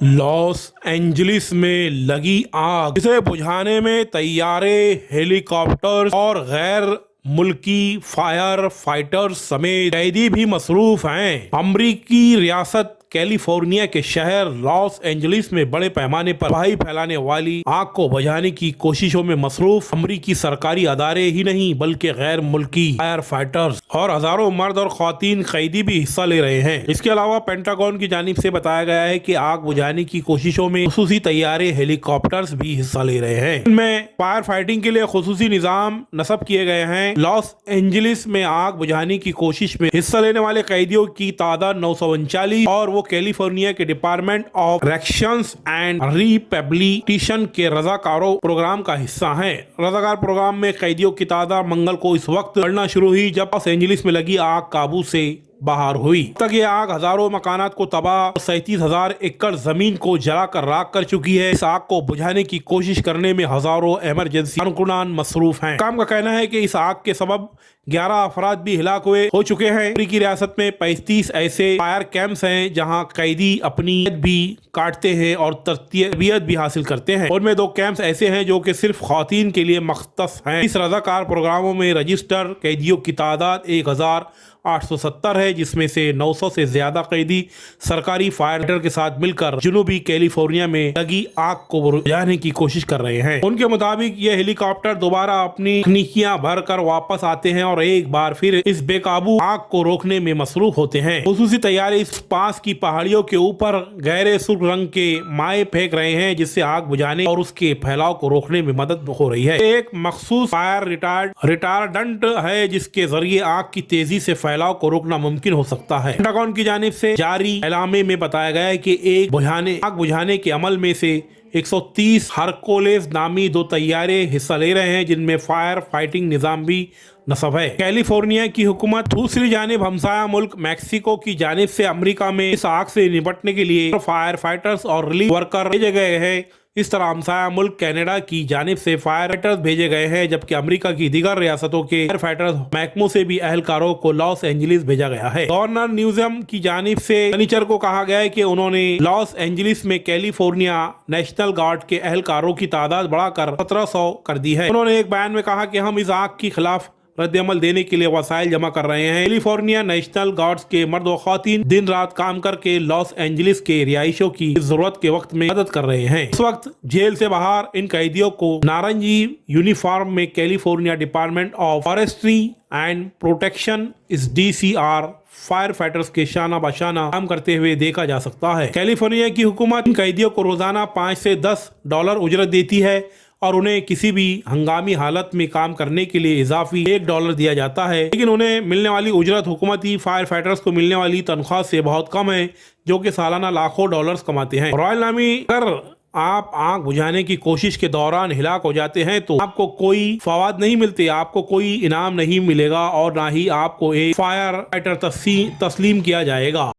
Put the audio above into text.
Los Angeles में लगी आग, जिसे बुझाने में तैयारे, हेलीकॉप्टर और गैर मुल्की फायर फाइटर्स समेत कैदी भी मसरूफ हैं। अमरीकी रियासत कैलिफोर्निया के शहर लॉस एंजलिस में बड़े पैमाने पर तबाही फैलाने वाली आग को बुझाने की कोशिशों में मसरूफ अमरीकी सरकारी अदारे ही नहीं बल्कि गैर मुल्की फायर फाइटर्स और हजारों मर्द और ख्वातीन कैदी भी हिस्सा ले रहे हैं। इसके अलावा पेंटागन की जानिब से बताया गया है कि आग बुझाने की कोशिशों में खुसूसी तैयारे, हेलीकॉप्टर्स भी हिस्सा ले रहे हैं। इनमें फायर फाइटिंग के लिए खुसूसी निजाम नस्ब किए गए हैं। लॉस एंजलिस में आग बुझाने की कोशिश में हिस्सा लेने वाले कैदियों की तादाद 939 और वो कैलिफोर्निया के department of corrections and rehabilitation के रजाकारों प्रोग्राम का हिस्सा हैं। रजाकार प्रोग्राम में कैदियों की तादाद मंगल को इस वक्त बढ़ना शुरू हुई जब लॉस एंजलिस में लगी आग काबू से बाहर हुई। तक ये आग हजारों मकानात को तबाह, 37,000 एकड़ जमीन को जलाकर राख कर चुकी है। इस आग को बुझाने की कोशिश करने में हजारों इमरजेंसी कारकुनान मसरूफ हैं। काम का कहना है कि इस आग के सबब 11 अफराद भी हिलाक हो चुके हैं। अमरीकी रियासत में 35 ऐसे फायर कैंप्स हैं जहां कैदी अपनी भी काटते हैं और तरबियत भी हासिल करते हैं। उनमें 2 कैंप्स ऐसे हैं जो कि सिर्फ ख्वातीन के लिए मख्तस हैं। इस रजाकार प्रोग्रामों में रजिस्टर कैदियों की तादाद 1870 है, जिसमें से 900 से ज्यादा कैदी सरकारी फायर फाइटर के साथ मिलकर जनूबी कैलिफोर्निया में लगी आग को बुझाने की कोशिश कर रहे हैं। उनके मुताबिक ये हेलीकॉप्टर दोबारा अपनी तकनीकियां भर कर वापस आते हैं और एक बार फिर इस बेकाबू आग को रोकने में मसरूफ होते हैं। खुसूसी तैयारी इस पास की पहाड़ियों के ऊपर गहरे सुर्ख रंग के माए फेंक रहे हैं, जिससे आग बुझाने और उसके फैलाव को रोकने में मदद हो रही है। एक मखसूस फायर रिटार्डेंट है जिसके जरिए आग की तेजी से फैलाव को रोकना मुमकिन हो सकता है। पेंटागन की जानिब से जारी एलामे में बताया गया है कि आग बुझाने के अमल में से 130 हरकुलेस नामी 2 तैयारे हिस्सा ले रहे हैं, जिनमें फायर फाइटिंग निजाम भी नस्ब है। कैलिफोर्निया की हुकूमत दूसरी जानिब हमसाया मुल्क मैक्सिको की जानिब से अमेरिका में इस आग से निपटने के लिए फायर फाइटर्स और रिलीफ वर्कर भेजे गए हैं। इस तरह हमसाया मुल्क कनाडा की जानिब से फायर फाइटर्स भेजे गए हैं, जबकि अमेरिका की दीगर रियासतों के फायर फाइटर्स महकमों से भी अहलकारों को लॉस एंजलिस भेजा गया है। गवर्नर न्यूजियम की जानिब से शनिचर को कहा गया है कि उन्होंने लॉस एंजलिस में कैलिफोर्निया नेशनल गार्ड के अहलकारों की तादाद बढ़ाकर 1700 कर दी है। उन्होंने एक बयान में कहा कि हम इस आग के खिलाफ रद्द-ए-अमल देने के लिए वसाइल जमा कर रहे हैं। कैलिफोर्निया नेशनल गार्ड्स के मर्द व ख्वातीन दिन रात काम करके लॉस एंजलिस के रिहायशियों की जरूरत के वक्त में मदद कर रहे हैं। इस वक्त जेल से बाहर इन कैदियों को नारंगी यूनिफॉर्म में California department of forestry and protection DCR fire fighters के शाना बशाना काम करते हुए देखा जा सकता है। कैलिफोर्निया की हुकूमत इन कैदियों को रोजाना $5 से $10 उजरत देती है और उन्हें किसी भी हंगामी हालत में काम करने के लिए इजाफी $1 दिया जाता है, लेकिन उन्हें मिलने वाली उजरत हुकूमती फायर फाइटर्स को मिलने वाली तनख्वाह से बहुत कम है, जो कि सालाना लाखों डॉलर्स कमाते हैं। रॉयल नामी, अगर आप आग बुझाने की कोशिश के दौरान हिलाक हो जाते हैं तो आपको कोई फवाद नहीं मिलते, आपको कोई इनाम नहीं मिलेगा और ना ही आपको एक फायर फाइटर तस्लीम किया जाएगा।